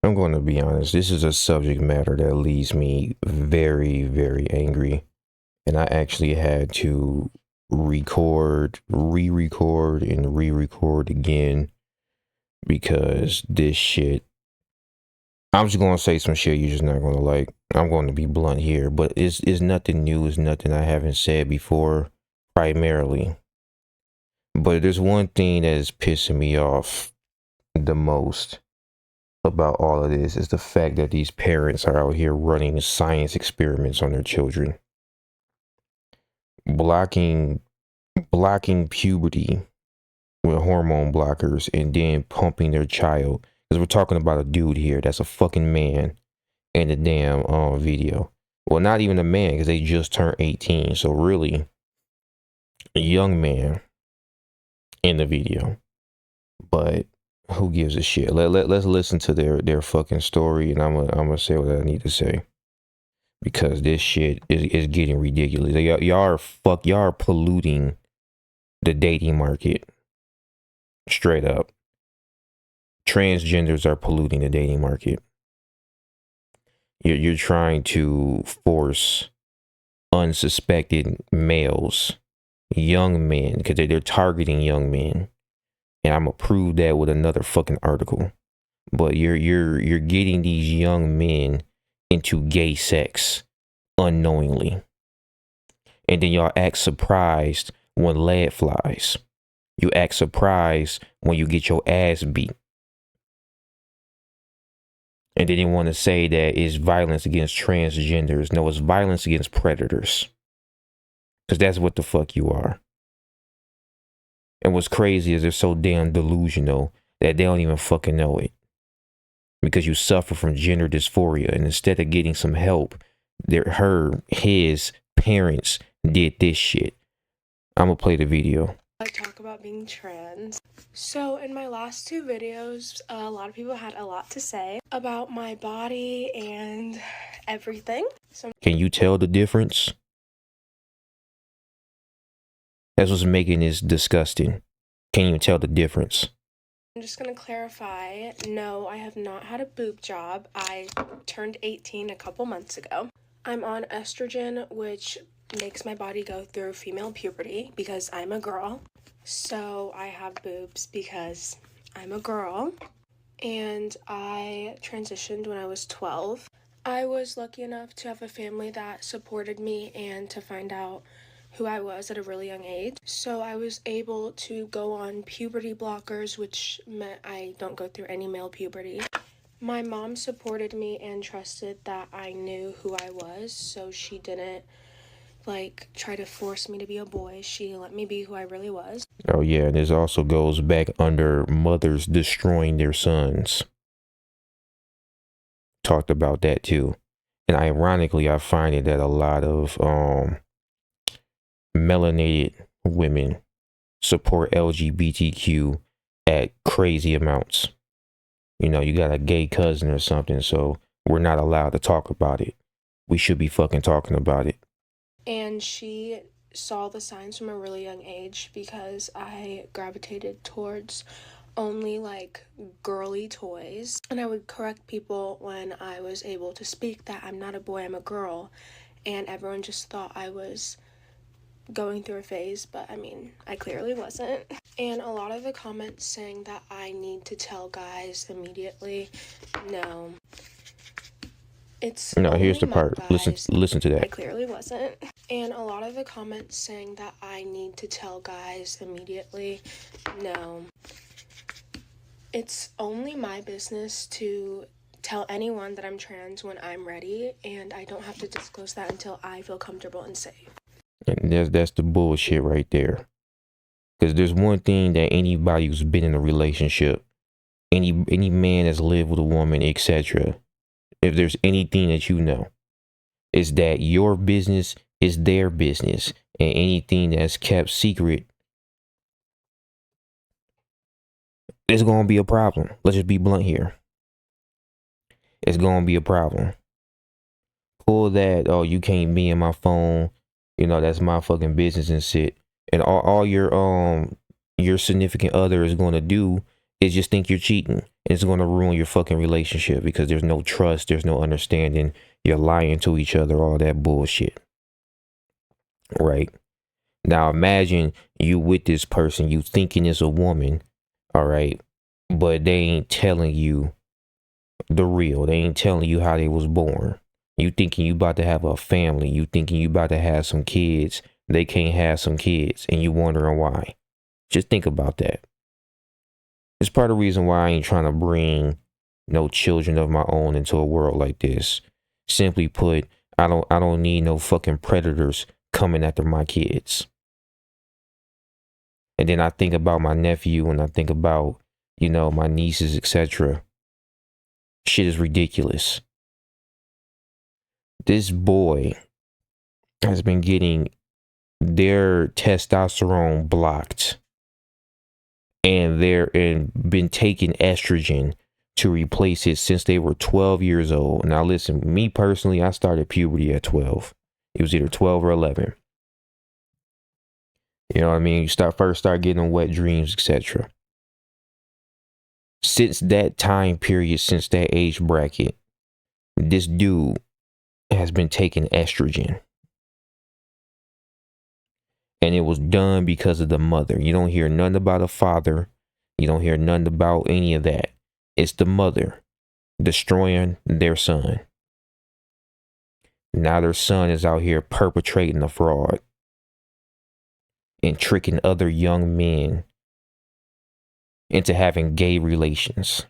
I'm going to be honest. This is a subject matter that leaves me very, very angry. And I actually had to record, re-record, and re-record again because this shit. I'm just going to say some shit you're just not going to like. I'm going to be blunt here, but it's nothing new. It's nothing I haven't said before, primarily. But there's one thing that is pissing me off the most about all of this is the fact that these parents are out here running science experiments on their children, blocking puberty with hormone blockers and then pumping their child, because we're talking about a dude here that's a fucking man in the damn video. Well, not even a man, because they just turned 18, so really a young man in the video. But who gives a shit? Let's listen to their fucking story, and I'm gonna say what I need to say, because this shit is getting ridiculous. Y'all are polluting the dating market. Straight up. Transgenders are polluting the dating market. You're trying to force unsuspected males, young men, because they're targeting young men. And I'm gonna prove that with another fucking article. But you're getting these young men into gay sex unknowingly. And then y'all act surprised when lead flies. You act surprised when you get your ass beat. And then they want to say that it's violence against transgenders. No, it's violence against predators. Because that's what the fuck you are. And what's crazy is they're so damn delusional that they don't even fucking know it. Because you suffer from gender dysphoria, and instead of getting some help, his parents did this shit. I'm gonna play the video. I talk about being trans. So in my last two videos, a lot of people had a lot to say about my body and everything. Can you tell the difference? That's what's making this disgusting. Can't even tell the difference. I'm just gonna clarify, no, I have not had a boob job. I turned 18 a couple months ago. I'm on estrogen, which makes my body go through female puberty because I'm a girl. So I have boobs because I'm a girl. And I transitioned when I was 12. I was lucky enough to have a family that supported me and to find out who I was at a really young age. So I was able to go on puberty blockers, which meant I don't go through any male puberty. My mom supported me and trusted that I knew who I was, so she didn't try to force me to be a boy. She let me be who I really was. Oh yeah, and this also goes back under mothers destroying their sons. Talked about that too. And ironically, I find it that a lot of melanated women support LGBTQ at crazy amounts. You know, you got a gay cousin or something, so we're not allowed to talk about it. We should be fucking talking about it. And she saw the signs from a really young age because I gravitated towards only girly toys, and I would correct people when I was able to speak that I'm not a boy, I'm a girl, and everyone just thought I was going through a phase, but I mean, I clearly wasn't. And a lot of the comments saying that I need to tell guys immediately, no. It's no, here's the part. Listen to that. I clearly wasn't. And a lot of the comments saying that I need to tell guys immediately, no. It's only my business to tell anyone that I'm trans when I'm ready, and I don't have to disclose that until I feel comfortable and safe. And that's the bullshit right there. Because there's one thing that anybody who's been in a relationship, any man that's lived with a woman, etc., if there's anything that you know, is that your business is their business, and anything that's kept secret, it's gonna be a problem. Let's just be blunt here. It's gonna be a problem. Pull that, oh, you can't be in my phone, you know, that's my fucking business and shit. And all your significant other is gonna do is just think you're cheating. It's going to ruin your fucking relationship because there's no trust, there's no understanding. You're lying to each other, all that bullshit. Right? Now imagine you with this person, you thinking it's a woman, all right, but they ain't telling you the real. They ain't telling you how they was born. You thinking you about to have a family. You thinking you about to have some kids. They can't have some kids, and you wondering why. Just think about that. It's part of the reason why I ain't trying to bring no children of my own into a world like this. Simply put, I don't need no fucking predators coming after my kids. And then I think about my nephew and I think about, you know, my nieces, etc. Shit is ridiculous. This boy has been getting their testosterone blocked and been taking estrogen to replace it since they were 12 years old. Now listen, me personally, I started puberty at 12. It was either 12 or 11. You know what I mean? You first start getting wet dreams, etc. Since that time period, since that age bracket, this dude has been taking estrogen. And it was done because of the mother. You don't hear nothing about a father. You don't hear nothing about any of that. It's the mother destroying their son. Now their son is out here perpetrating a fraud and tricking other young men into having gay relations.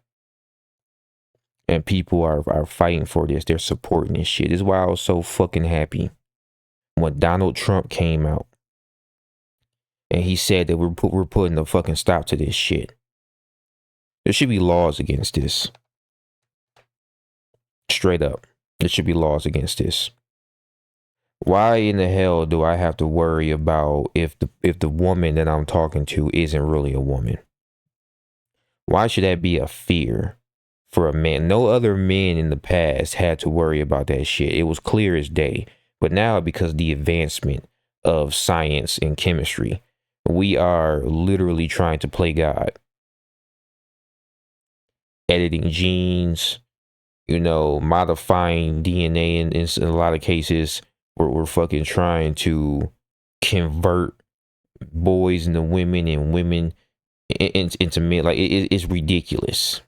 And people are fighting for this. They're supporting this shit. This is why I was so fucking happy when Donald Trump came out and he said that we're putting a fucking stop to this shit. There should be laws against this. Straight up. There should be laws against this. Why in the hell do I have to worry about if the woman that I'm talking to isn't really a woman? Why should that be a fear for a man? No other men in the past had to worry about that shit. It was clear as day. But now, because of the advancement of science and chemistry, we are literally trying to play God. Editing genes, you know, modifying DNA in a lot of cases. We're fucking trying to convert boys into women and women into men. Like it's ridiculous.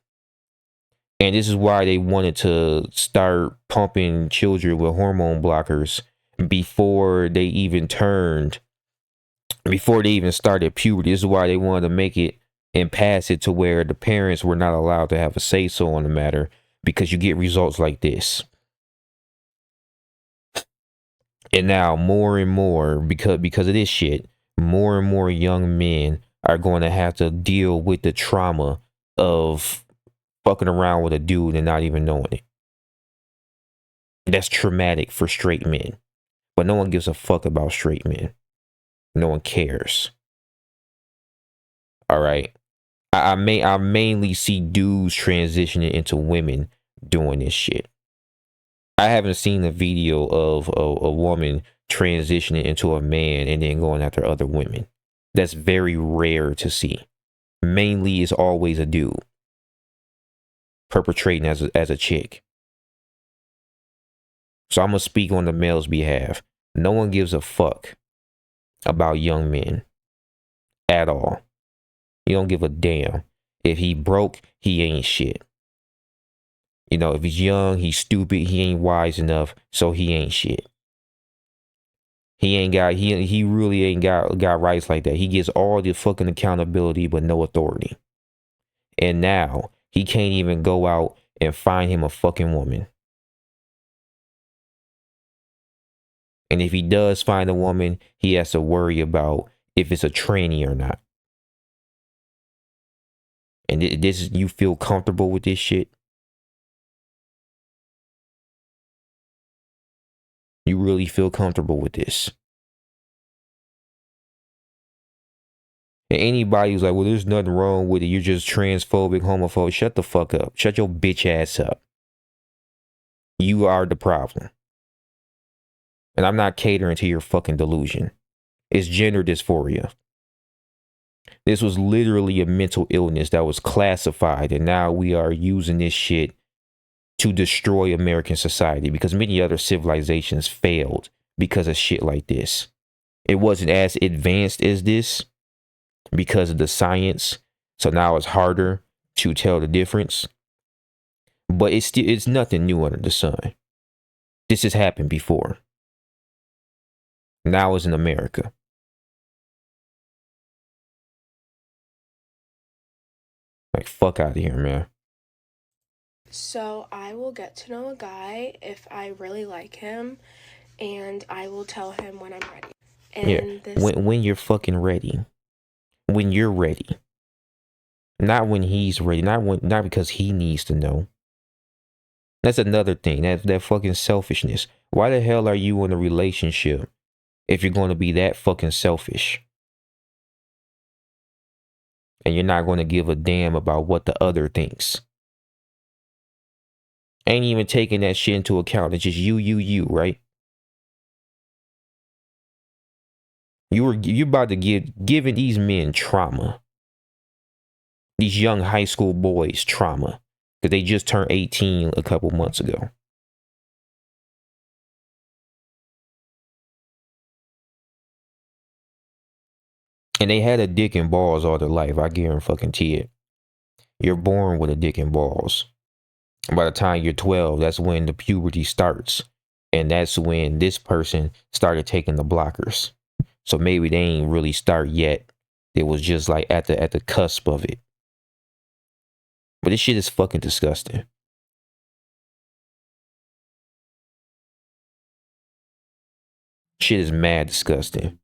And this is why they wanted to start pumping children with hormone blockers before they even started puberty. This is why they wanted to make it and pass it to where the parents were not allowed to have a say-so on the matter, because you get results like this. And now more and more, because of this shit, more and more young men are going to have to deal with the trauma of fucking around with a dude and not even knowing it. That's traumatic for straight men. But no one gives a fuck about straight men. No one cares. All right. I mainly see dudes transitioning into women doing this shit. I haven't seen a video of a woman transitioning into a man and then going after other women. That's very rare to see. Mainly it's always a dude perpetrating as a chick. So I'm going to speak on the male's behalf. No one gives a fuck about young men at all. You don't give a damn. If he broke, he ain't shit. You know, if he's young, he's stupid, he ain't wise enough, so he ain't shit. He really ain't got rights like that. He gets all the fucking accountability but no authority. And now he can't even go out and find him a fucking woman. And if he does find a woman, he has to worry about if it's a tranny or not. And you feel comfortable with this shit? You really feel comfortable with this? And anybody who's like, well, there's nothing wrong with it, you're just transphobic, homophobic, shut the fuck up. Shut your bitch ass up. You are the problem. And I'm not catering to your fucking delusion. It's gender dysphoria. This was literally a mental illness that was classified, and now we are using this shit to destroy American society because many other civilizations failed because of shit like this. It wasn't as advanced as this because of the science, so now it's harder to tell the difference. But it's nothing new under the sun. This has happened before. Now it's in America. Like, fuck out of here, man. So I will get to know a guy if I really like him, and I will tell him when I'm ready. And when you're fucking ready. When you're ready. Not when he's ready. Not because he needs to know. That's another thing. That fucking selfishness. Why the hell are you in a relationship if you're going to be that fucking selfish? And you're not going to give a damn about what the other thinks. Ain't even taking that shit into account. It's just you, right? You about to giving these men trauma. These young high school boys trauma. Because they just turned 18 a couple months ago. And they had a dick and balls all their life. I guarantee it. You're born with a dick and balls. By the time you're 12, that's when the puberty starts. And that's when this person started taking the blockers. So maybe they ain't really start yet. It was just like at the cusp of it. But this shit is fucking disgusting. Shit is mad disgusting.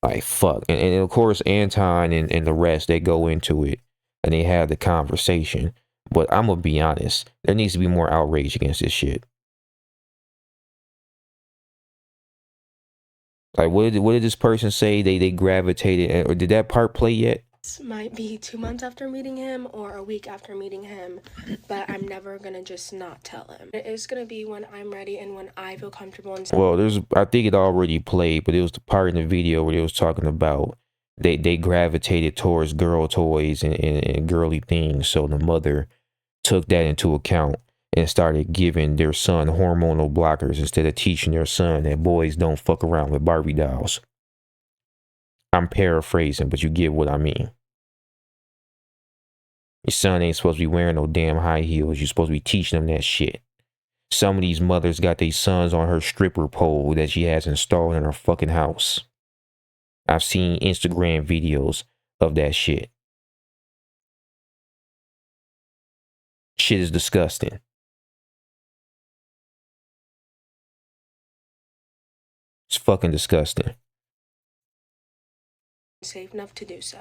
Like, fuck. And of course, Anton and the rest, they go into it. And they have the conversation. But I'm going to be honest. There needs to be more outrage against this shit. Like, what did this person say? They gravitated. Or did that part play yet? This might be 2 months after meeting him or a week after meeting him. But I'm never going to just not tell him. It is going to be when I'm ready and when I feel comfortable. Well, I think it already played. But it was the part in the video where they was talking about they gravitated towards girl toys and girly things. So the mother took that into account and started giving their son hormonal blockers instead of teaching their son that boys don't fuck around with Barbie dolls. I'm paraphrasing, but you get what I mean. Your son ain't supposed to be wearing no damn high heels. You're supposed to be teaching them that shit. Some of these mothers got their sons on her stripper pole that she has installed in her fucking house. I've seen Instagram videos of that shit. Shit is disgusting. It's fucking disgusting. Safe enough to do so.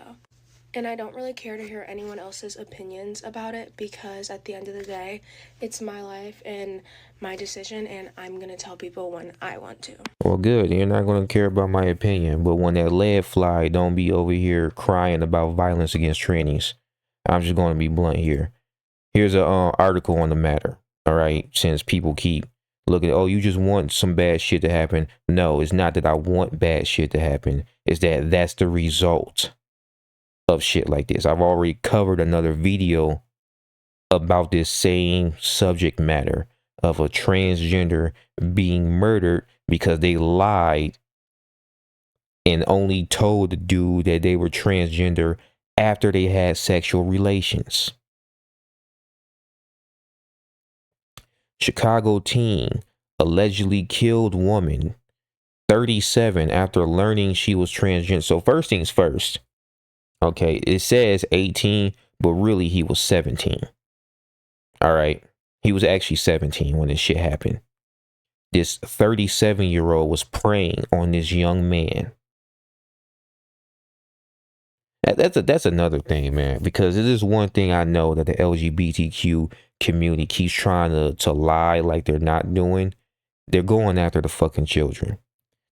And I don't really care to hear anyone else's opinions about it because at the end of the day, it's my life and my decision, and I'm going to tell people when I want to. Well, good. You're not going to care about my opinion, but when that lead fly, don't be over here crying about violence against trannies. I'm just going to be blunt here. Here's an article on the matter, all right? Since people keep looking, oh, you just want some bad shit to happen. No, it's not that I want bad shit to happen. It's that that's the result of shit like this. I've already covered another video about this same subject matter of a transgender being murdered because they lied and only told the dude that they were transgender after they had sexual relations. Chicago teen allegedly killed woman 37 after learning she was transgender. So first things first. Okay, it says 18, but really he was 17. All right. He was actually 17 when this shit happened. This 37-year-old was preying on this young man. That's another thing, man, because it is one thing I know that the LGBTQ community keeps trying to lie like they're not doing. They're going after the fucking children.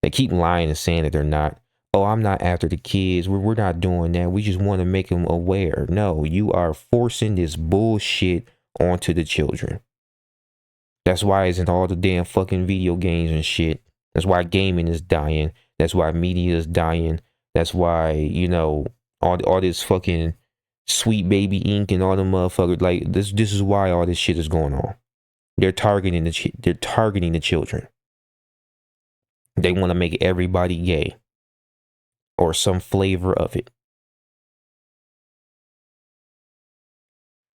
They keep lying and saying that they're not. Oh, I'm not after the kids. We're not doing that. We just want to make them aware. No, you are forcing this bullshit onto the children. That's why it's in all the damn fucking video games and shit. That's why gaming is dying. That's why media is dying. That's why, you know, all this fucking Sweet Baby Ink and all them motherfuckers, like this is why all this shit is going on. They're targeting the children. They want to make everybody gay or some flavor of it.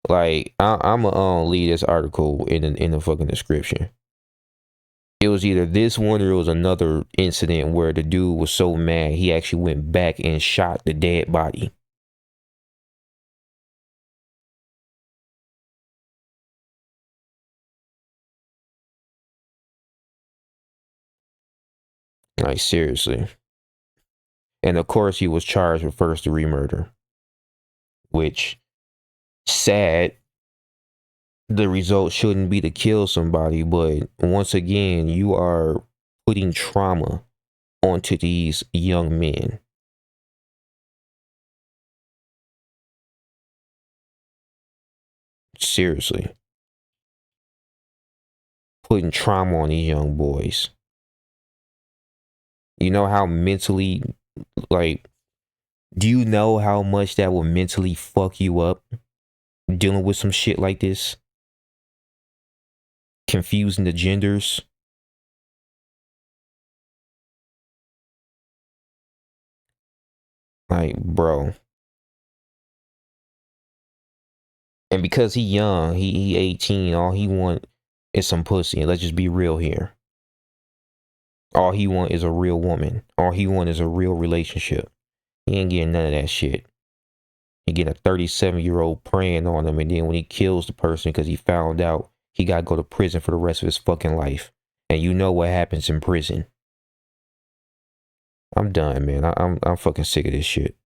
Like I'm gonna leave this article in the fucking description. It was either this one or it was another incident where the dude was so mad he actually went back and shot the dead body. Like seriously. And of course he was charged with first-degree murder. Which, sad, the result shouldn't be to kill somebody, but once again, you are putting trauma onto these young men. Seriously. Putting trauma on these young boys. You know how mentally, like, do you know how much that will mentally fuck you up dealing with some shit like this? Confusing the genders. Like, bro. And because he young, he 18, all he want is some pussy. And let's just be real here. All he want is a real woman. All he want is a real relationship. He ain't getting none of that shit. He get a 37-year-old preying on him, and then when he kills the person because he found out, he got to go to prison for the rest of his fucking life. And you know what happens in prison. I'm done, man. I'm fucking sick of this shit.